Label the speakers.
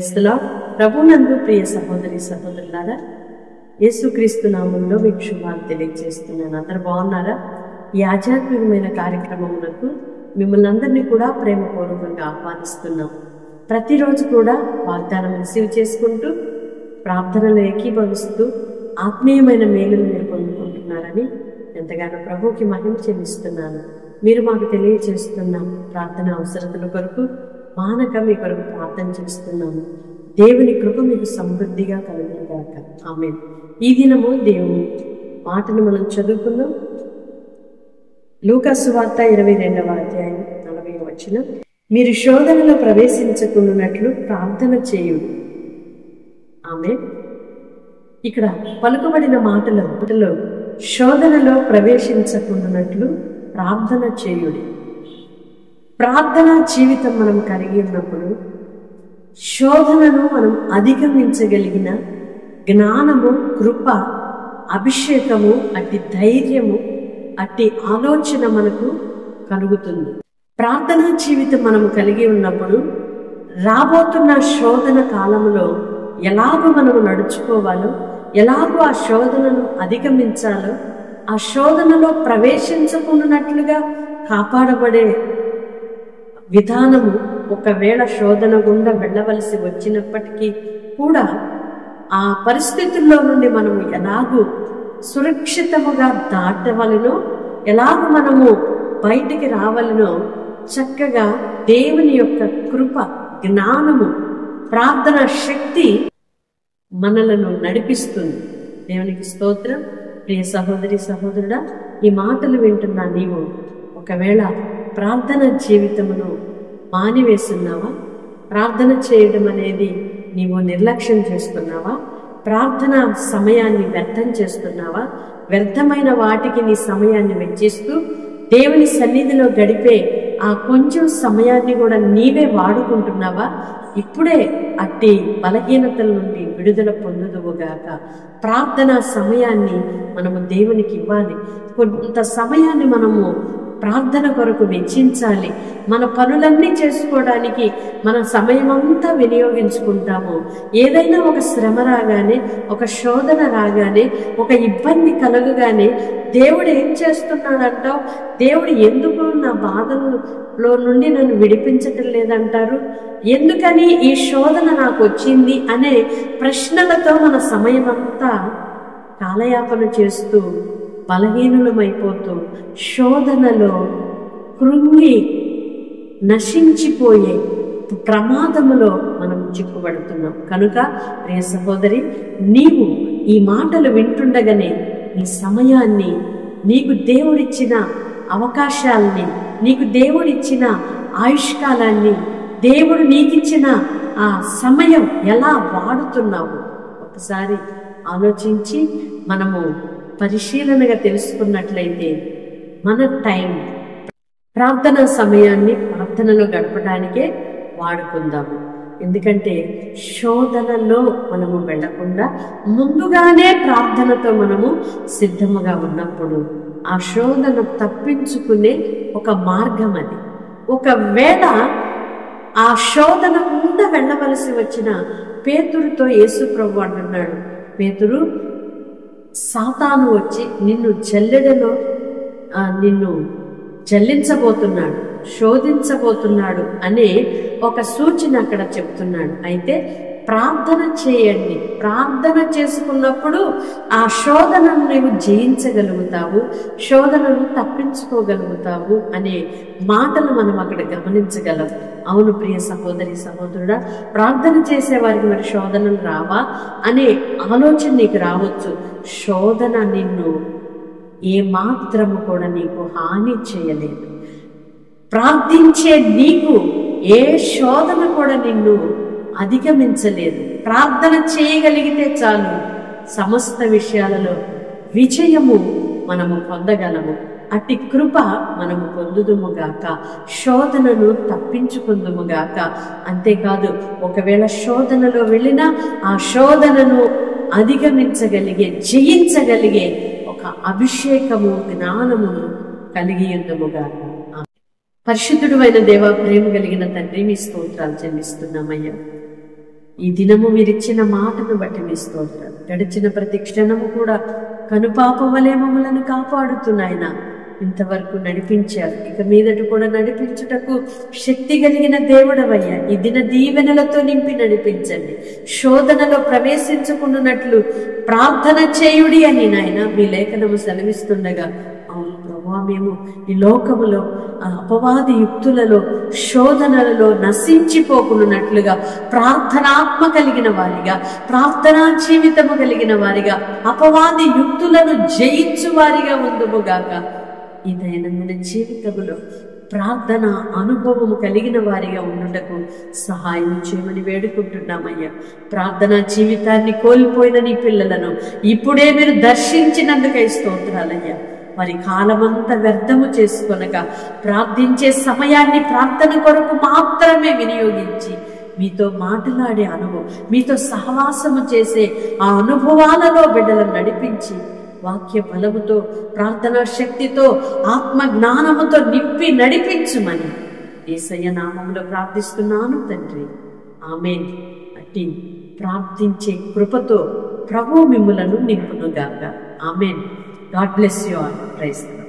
Speaker 1: Praise the lord. ప్రభునందు ప్రియ సహోదరి సహోదరులారా, యేసుక్రీస్తు నామంలో మీకు శుభాలు తెలియజేస్తున్నాను. అందరు బాగున్నారా? ఈ ఆధ్యాత్మికమైన కార్యక్రమములకు మిమ్మల్ని అందరినీ కూడా ప్రేమపూర్వకంగా ఆహ్వానిస్తున్నాం. ప్రతిరోజు కూడా వాగ్దానం రిసీవ్ చేసుకుంటూ ప్రార్థనలు ఏకీభవిస్తూ ఆత్మీయమైన మేలును మీరు పొందుకుంటున్నారని ఎంతగానో ప్రభువుకి మహిమ చెల్లిస్తున్నాను. మీరు మాకు తెలియజేస్తున్న ప్రార్థన అవసరతల కొరకు మానక మీ కొరకు ప్రార్థన చేస్తున్నాము. దేవుని కృప మీకు సమృద్ధిగా కలుగునుగాక. ఆమేన్. ఈ దినము దేవుని మాటను మనం చదువుకుందాం. లూకా సువార్త 22వ అధ్యాయం 40వ వచనం. మీరు శోధనలో ప్రవేశించకున్నట్లు ప్రార్థన చేయుడు. ఆమేన్. ఇక్కడ పలుకబడిన మాటలో శోధనలో ప్రవేశించకున్నట్లు ప్రార్థన చేయుడి. ప్రార్థన జీవితం మనం కలిగి ఉన్నప్పుడు శోధనను మనం అధిగమించగలిగిన జ్ఞానము, కృప, అభిషేకము, అట్టి ధైర్యము, అట్టి ఆలోచన మనకు కలుగుతుంది. ప్రార్థనా జీవితం మనం కలిగి ఉన్నప్పుడు రాబోతున్న శోధన కాలంలో ఎలాగో మనము నడుచుకోవాలో, ఎలాగో ఆ శోధనను అధిగమించాలో, ఆ శోధనలో ప్రవేశించకున్నట్లుగా కాపాడబడే విధానము, ఒకవేళ శోధన గుండా వెళ్ళవలసి వచ్చినప్పటికీ కూడా ఆ పరిస్థితుల్లో నుండి మనము ఎలాగూ సురక్షితముగా దాటవలనో, ఎలాగూ మనము బయటికి రావాలనో చక్కగా దేవుని యొక్క కృప, జ్ఞానము, ప్రార్థన శక్తి మనలను నడిపిస్తుంది. దేవునికి స్తోత్రం. ప్రియ సహోదరి సహోదరుడా, ఈ మాటలు వింటున్నా నీవు ఒకవేళ ప్రార్థన జీవితమును మానివేస్తున్నావా? ప్రార్థన చేయడం అనేది నీవు నిర్లక్ష్యం చేస్తున్నావా? ప్రార్థన సమయాన్ని వ్యర్థం చేస్తున్నావా? వ్యర్థమైన వాటికి నీ సమయాన్ని వెచ్చిస్తూ దేవుని సన్నిధిలో గడిపే ఆ కొంచెం సమయాన్ని కూడా నీవే వాడుకుంటున్నావా? ఇప్పుడే అట్టి బలహీనతల నుండి విడుదల పొందుదువుగాక. ప్రార్థనా సమయాన్ని మనము దేవునికి ఇవ్వాలి. కొంత సమయాన్ని మనము ప్రార్థన కొరకు వెచ్చించాలి. మన పనులన్నీ చేసుకోవడానికి మన సమయమంతా వినియోగించుకుంటాము. ఏదైనా ఒక శ్రమ రాగానే, ఒక శోధన రాగానే, ఒక ఇబ్బంది కలగగానే దేవుడు ఏం చేస్తున్నాడంటావు? దేవుడు ఎందుకు నా బాధల్లో నుండి నన్ను విడిపించటం లేదంటారు? ఎందుకని ఈ శోధన నాకు వచ్చింది అనే ప్రశ్నలతో మన సమయమంతా కాలయాపన చేస్తూ బలహీనులమైపోతూ శోధనలో కృంగి నశించిపోయే ప్రమాదములో మనం చిక్కుబడుతున్నాం. కనుక ప్రియ సహోదరి, నీవు ఈ మాటలు వింటుండగానే నీ సమయాన్ని, నీకు దేవుడిచ్చిన అవకాశాలని, నీకు దేవుడిచ్చిన ఆయుష్కాలాన్ని, దేవుడు నీకిచ్చిన ఆ సమయం ఎలా వాడుతున్నావు ఒకసారి ఆలోచించి మనము పరిశీలనగా తెలుసుకున్నట్లయితే మన టైం, ప్రార్థనా సమయాన్ని ప్రార్థనలో గడపడానికే వాడుకుందాము. ఎందుకంటే శోధనలో మనము వెళ్లకుండా ముందుగానే ప్రార్థనతో మనము సిద్ధముగా ఉన్నప్పుడు ఆ శోధన తప్పించుకునే ఒక మార్గం అది. ఒకవేళ ఆ శోధన గుండా వెళ్ళవలసి వచ్చిన పేతురుతో యేసు ప్రభు అంటున్నాడు, పేతురు, సాతాను వచ్చి నిన్ను జల్లించబోతున్నాడు, శోధించబోతున్నాడు అనే ఒక సూచన అక్కడ చెప్తున్నాడు. అయితే ప్రార్థన చేయండి. ప్రార్థన చేసుకున్నప్పుడు ఆ శోధనను నీవు జయించగలుగుతావు, శోధనను తప్పించుకోగలుగుతావు అనే మాటలు మనం అక్కడ గమనించగలం. అవును ప్రియ సహోదరి సహోదరుడా, ప్రార్థన చేసే వారికి మరి శోధనలు రావా అనే ఆలోచన నీకు రావచ్చు. శోధన నిన్ను ఏ మాత్రము కూడా నీకు హాని చేయలేదు. ప్రార్థించే నీకు ఏ శోధన కూడా నిన్ను అధిగమించలేదు. ప్రార్థన చేయగలిగితే చాలు, సమస్త విషయాలలో విజయము మనము పొందగలము. అట్టి కృప మనము పొందుదుముగాక, శోధనను తప్పించుకుందుముగాక. అంతేకాదు, ఒకవేళ శోధనలో వెళ్ళినా ఆ శోధనను అధిగమించగలిగే, జయించగలిగే ఒక అభిషేకము, జ్ఞానమును కలిగి ఉందుముగాక. పరిశుద్ధుడు అయిన దేవ, ప్రేమ కలిగిన తండ్రి, మీ స్తోత్రాలు చెల్లిస్తున్నామయ్యా. ఈ దినము మీరిచ్చిన మాటను బట్టి మీ స్తోత్రాలు. గడిచిన ప్రతి క్షణము కూడా కనుపాప వలె మమ్మలను కాపాడుతున్నాయన. ఇంతవరకు నడిపించారు, ఇక మీదట కూడా నడిపించుటకు శక్తి కలిగిన దేవుడవయ్యా. ఈ దిన దీవెనలతో నింపి నడిపించండి. శోధనలో ప్రవేశించుకున్నట్లు ప్రార్థన చేయుడి అని నాయన మీ లేఖనము సెలవిస్తుండగా, అవును ప్రభువా, మేము ఈ లోకములో అపవాది యుక్తులలో శోధనలలో నశించిపోకున్నట్లుగా ప్రార్థనాత్మ కలిగిన వారిగా, ప్రార్థనా జీవితము కలిగిన వారిగా, అపవాది యుక్తులను జయించు వారిగా ఉందుముగాక. ఈ దైనందిన జీవితములో ప్రార్థన అనుభవము కలిగిన వారిగా ఉండుటకు సహాయం చేయమని వేడుకుంటున్నామయ్యా. ప్రార్థనా జీవితాన్ని కోల్పోయిన నీ పిల్లలను ఇప్పుడే మీరు దర్శించినందుకై స్తోత్రాలయ్యా. వారి కాలమంతా వ్యర్థము చేసుకొనక ప్రార్థించే సమయాన్ని ప్రార్థన కొరకు మాత్రమే వినియోగించి మీతో మాట్లాడే అనుభవం, మీతో సహవాసము చేసే ఆ అనుభవాలలో బిడ్డలను నడిపించి వాక్య బలముతో, ప్రార్థనా శక్తితో, ఆత్మ జ్ఞానముతో నింపి నడిపించుమని యేసయ్య నామములో ప్రార్థిస్తున్నాను తండ్రి. ఆమేన్. అట్టి ప్రార్థించే కృపతో ప్రభు మిమ్ములను నింపునుగాక. Amen. God bless you all. Praise the lord.